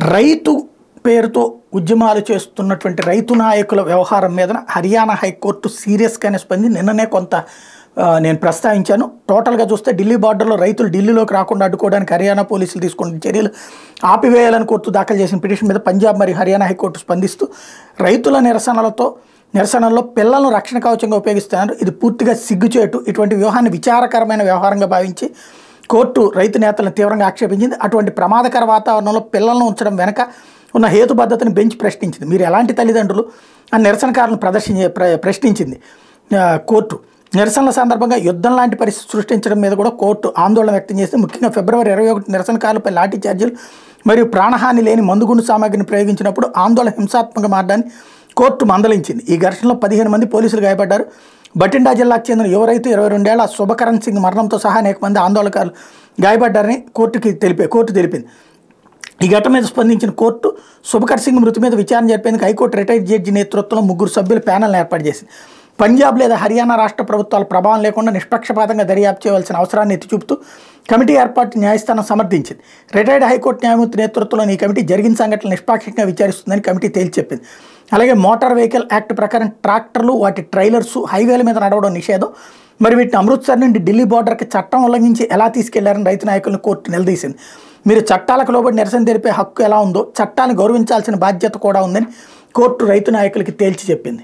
రైతు పేరుతో ఉద్యమాలు చేస్తున్నటువంటి రైతు నాయకుల వ్యవహారం మీద హర్యానా హైకోర్టు సీరియస్గానే స్పందించి నిన్ననే కొంత నేను ప్రస్తావించాను. టోటల్గా చూస్తే ఢిల్లీ బార్డర్లో రైతులు ఢిల్లీలోకి రాకుండా అడ్డుకోవడానికి హర్యానా పోలీసులు తీసుకున్న చర్యలు ఆపివేయాలని కోర్టు దాఖలు చేసిన పిటిషన్ మీద పంజాబ్ మరియు హర్యానా హైకోర్టు స్పందిస్తూ రైతుల నిరసనల్లో పిల్లలను రక్షణ కవచంగా ఉపయోగిస్తున్నారు, ఇది పూర్తిగా సిగ్గుచేటు, ఇటువంటి వ్యూహాన్ని విచారకరమైన వ్యవహారంగా భావించి కోర్టు రైతు నేతలను తీవ్రంగా ఆక్షేపించింది. అటువంటి ప్రమాదకర వాతావరణంలో పిల్లలను ఉంచడం వెనక ఉన్న హేతుబద్ధతని బెంచ్ ప్రశ్నించింది. మీరు ఎలాంటి తల్లిదండ్రులు అని నిరసనకారులను ప్రశ్నించింది కోర్టు. నిరసనల సందర్భంగా యుద్ధం లాంటి పరిస్థితి సృష్టించడం మీద కూడా కోర్టు ఆందోళన వ్యక్తం చేస్తే ముఖ్యంగా ఫిబ్రవరి 21 నిరసనకారులపై లాఠీ చార్జీలు మరియు ప్రాణహాని లేని మందుగుండు సామాగ్రిని ప్రయోగించినప్పుడు ఆందోళన హింసాత్మకంగా మారడాన్ని కోర్టు మందలించింది. ఈ ఘర్షణలో 15 మంది పోలీసులు గాయపడ్డారు. బఠిండా జిల్లాకు చెందిన యువ రైతు 22 ఏళ్ల శుభకరణ్ సింగ్ మరణంతో సహా అనేక మంది ఆందోళనకారులు గాయపడ్డారని కోర్టు తెలిపింది. ఈ ఘటన మీద స్పందించిన కోర్టు శుభకర్ సింగ్ మృతి మీద విచారణ జరిపేందుకు హైకోర్టు రిటైర్డ్ జడ్జి నేతృత్వంలో 3 సభ్యుల ప్యానెల్ను ఏర్పాటు చేసింది. పంజాబ్ లేదా హర్యానా రాష్ట్ర ప్రభుత్వాల ప్రభావం లేకుండా నిష్పక్షపాతంగా దర్యాప్తు చేయవలసిన అవసరాన్ని ఎత్తి చూపుతూ కమిటీ ఏర్పాటు న్యాయస్థానం సమర్థించింది. రిటైర్డ్ హైకోర్టు న్యాయమూర్తి నేతృత్వంలోని ఈ కమిటీ జరిగిన సంఘటనలు నిష్పాక్షికంగా విచారిస్తుందని కమిటీ తేల్చి చెప్పింది. అలాగే మోటార్ వెహికల్ యాక్ట్ ప్రకారం ట్రాక్టర్లు, వాటి ట్రైలర్స్ హైవేల మీద నడవడం నిషేధం, మరి వీటిని అమృత్సర్ నుండి ఢిల్లీ బార్డర్కి చట్టం ఉల్లంఘించి ఎలా తీసుకెళ్లారని రైతు నాయకులను కోర్టు నిలదీసింది. మీరు చట్టాలకు లోబడి నిరసన తెలిపే హక్కు ఎలా ఉందో చట్టాన్ని గౌరవించాల్సిన బాధ్యత కూడా ఉందని కోర్టు రైతు నాయకులకి తేల్చి చెప్పింది.